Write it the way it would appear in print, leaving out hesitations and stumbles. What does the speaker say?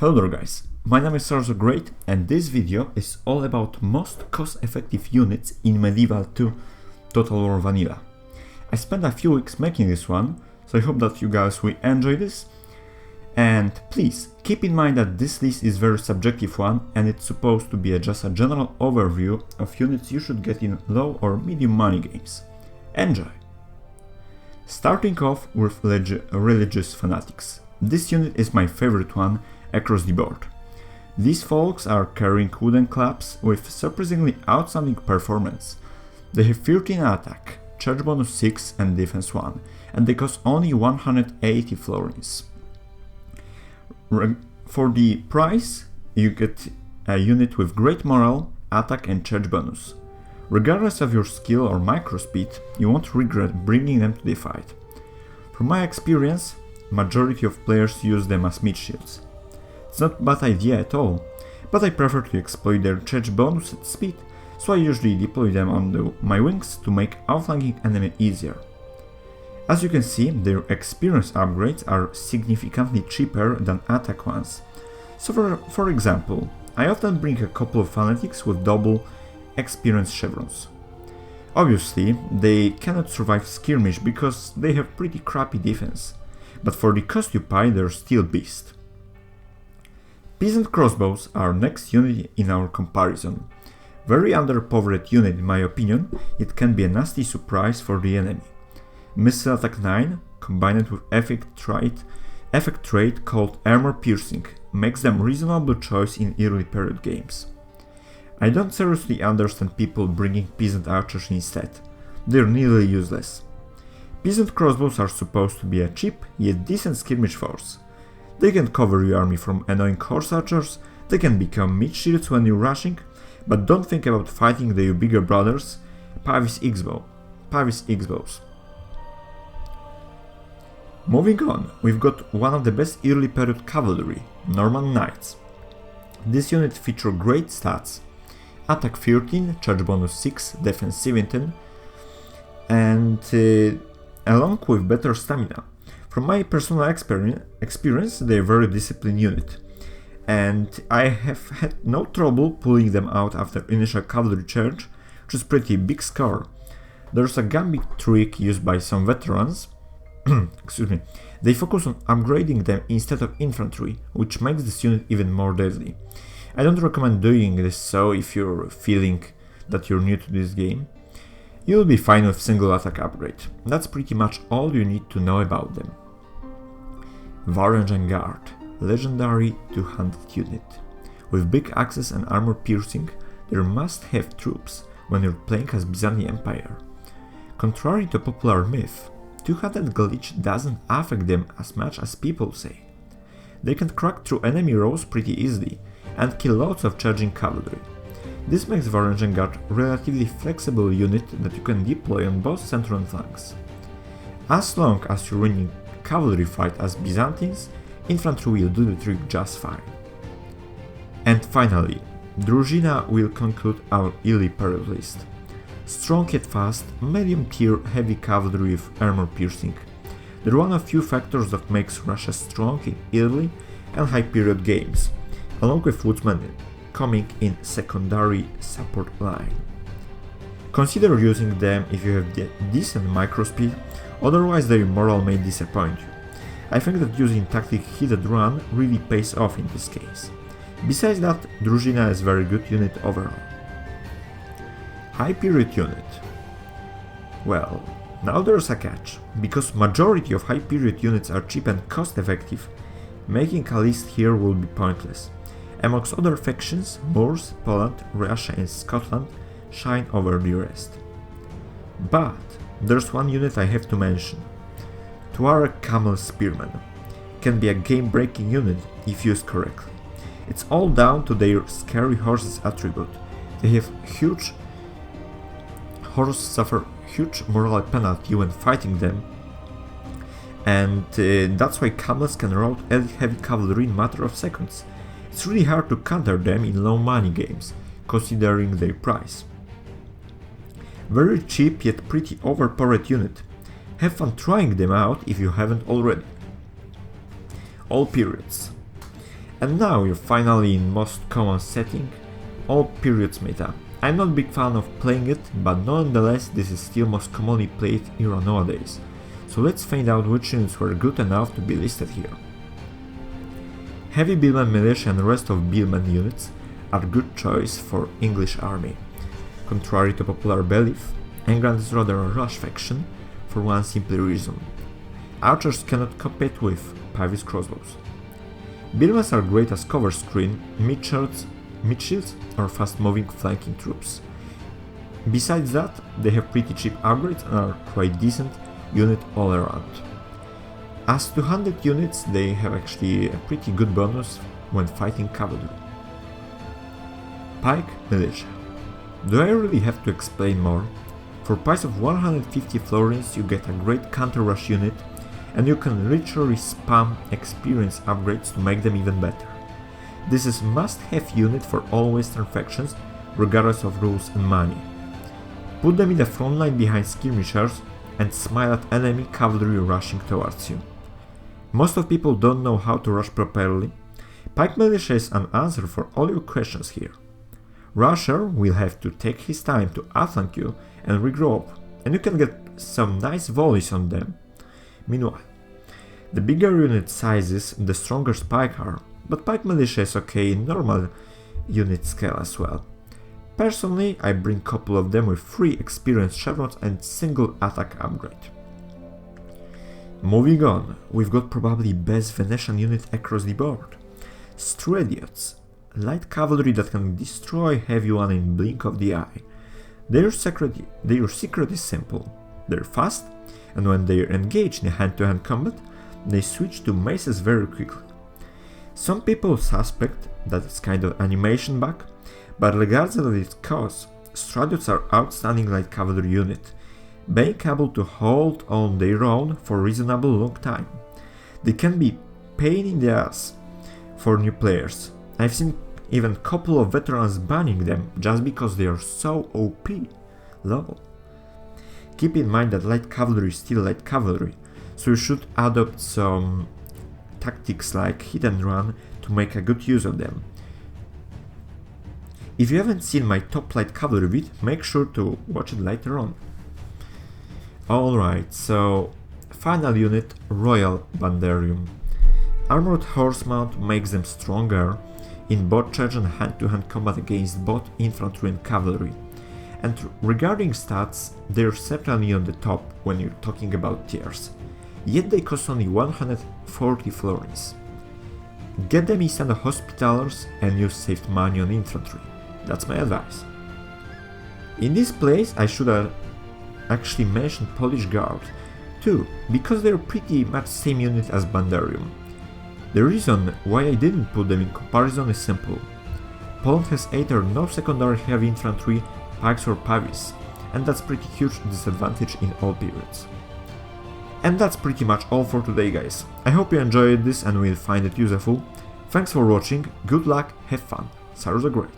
Hello there guys, my name is Cyrus and this video is all about most cost-effective units in Medieval 2 Total War Vanilla. I spent a few weeks making this one, so I hope that you guys will enjoy this. And please keep in mind that this list is very subjective one and it's supposed to be just a general overview of units you should get in low or medium money games. Enjoy! Starting off with Religious Fanatics. This unit is my favorite one across the board. These folks are carrying wooden clubs with surprisingly outstanding performance. They have 13 attack, charge bonus 6 and defense 1, and they cost only 180 florins. For the price, you get a unit with great morale, attack and charge bonus. Regardless of your skill or micro speed, you won't regret bringing them to the fight. From my experience, majority of players use them as meat shields. It's not a bad idea at all, but I prefer to exploit their charge bonus at speed, so I usually deploy them on my wings to make outflanking enemy easier. As you can see, their experience upgrades are significantly cheaper than attack ones. So for example, I often bring a couple of Fanatics with double experience chevrons. Obviously, they cannot survive skirmish because they have pretty crappy defense, but for the cost you pay, they're still beast. Peasant Crossbows are next unit in our comparison. Very underpowered unit in my opinion, it can be a nasty surprise for the enemy. Missile attack 9, combined with effect trait called armor piercing, makes them reasonable choice in early period games. I don't seriously understand people bringing peasant archers instead, they're nearly useless. Peasant crossbows are supposed to be a cheap yet decent skirmish force. They can cover your army from annoying horse archers, they can become meat shields when you're rushing, but don't think about fighting their bigger brothers, Pavis X-bows. Moving on, we've got one of the best early period cavalry, Norman Knights. This unit features great stats, attack 13, charge bonus 6, defense 17, and along with better stamina. From my personal experience, they are a very disciplined unit, and I have had no trouble pulling them out after initial cavalry charge, which is pretty big score. There's a gambit trick used by some veterans, excuse me, they focus on upgrading them instead of infantry, which makes this unit even more deadly. I don't recommend doing this, so if you're feeling that you're new to this game, you'll be fine with single attack upgrade. That's pretty much all you need to know about them. Varangian Guard, legendary two-handed unit. With big axes and armor piercing, they must-have troops when you're playing as Byzantine Empire. Contrary to popular myth, two-handed glitch doesn't affect them as much as people say. They can crack through enemy rows pretty easily and kill lots of charging cavalry. This makes Varangian Guard a relatively flexible unit that you can deploy on both center and flanks. As long as you're winning cavalry fight as Byzantines, infantry will do the trick just fine. And finally, Drużyna will conclude our early period list. Strong yet fast, medium tier heavy cavalry with armor piercing. They're one of few factors that makes Russia strong in early and high period games, along with woodsmen coming in secondary support line. Consider using them if you have decent micro speed, otherwise their morale may disappoint you. I think that using tactic heated run really pays off in this case. Besides that, Drużyna is a very good unit overall. High period unit. Well, now there's a catch. Because majority of high period units are cheap and cost effective, making a list here will be pointless. Amongst other factions, Moors, Poland, Russia and Scotland shine over the rest. But there's one unit I have to mention. Tuareg Camel Spearmen can be a game-breaking unit if used correctly. It's all down to their scary horses attribute. They have horses suffer huge moral penalty when fighting them, and that's why camels can rout heavy cavalry in a matter of seconds. It's really hard to counter them in low money games, considering their price. Very cheap yet pretty overpowered unit. Have fun trying them out if you haven't already. All periods. And now you're finally in most common setting, all periods meta. I'm not a big fan of playing it, but nonetheless this is still most commonly played era nowadays. So let's find out which units were good enough to be listed here. Heavy Billmen Militia and the rest of Billmen units are good choice for English army. Contrary to popular belief, England is rather a rush faction for one simple reason. Archers cannot compete with Peasant crossbows. Billmen are great as cover screen, mid-shields or fast-moving flanking troops. Besides that, they have pretty cheap upgrades and are quite decent unit all around. As 200 units, they have actually a pretty good bonus when fighting cavalry. Pike Militia. Do I really have to explain more? For price of 150 florins you get a great counter-rush unit, and you can literally spam experience upgrades to make them even better. This is must-have unit for all western factions, regardless of rules and money. Put them in the front line behind skirmishers and smile at enemy cavalry rushing towards you. Most of people don't know how to rush properly. Pike Militia is an answer for all your questions here. Rusher will have to take his time to outflank you and regrow up, and you can get some nice volleys on them. Meanwhile, the bigger unit sizes, the stronger Pike are, but Pike Militia is okay in normal unit scale as well. Personally, I bring couple of them with free experience chevrons and single attack upgrade. Moving on, we've got probably best Venetian unit across the board. Stradiots, light cavalry that can destroy heavy one in blink of the eye. Their secret is simple. They're fast, and when they're engaged in hand-to-hand combat, they switch to maces very quickly. Some people suspect that it's kind of animation bug, but regardless of its cause, Stradiots are outstanding light cavalry unit, being able to hold on their own for a reasonable long time. They can be pain in the ass for new players. I've seen even couple of veterans banning them just because they are so OP. Lol. Keep in mind that light cavalry is still light cavalry, so you should adopt some tactics like hit and run to make a good use of them. If you haven't seen my top light cavalry vid, make sure to watch it later on. Alright, so final unit, Royal Banderium. Armored horse mount makes them stronger in both charge and hand-to-hand combat against both infantry and cavalry. And regarding stats, they're certainly on the top when you're talking about tiers. Yet they cost only 140 florins. Get them instead of hospitalers and you saved money on infantry. That's my advice. In this place I should have actually mentioned Polish Guard too, because they're pretty much same unit as Banderium. The reason why I didn't put them in comparison is simple. Poland has either no secondary heavy infantry, pikes or pavis, and that's pretty huge disadvantage in all periods. And that's pretty much all for today, guys. I hope you enjoyed this and will find it useful. Thanks for watching, good luck, have fun, Cyrus the Great.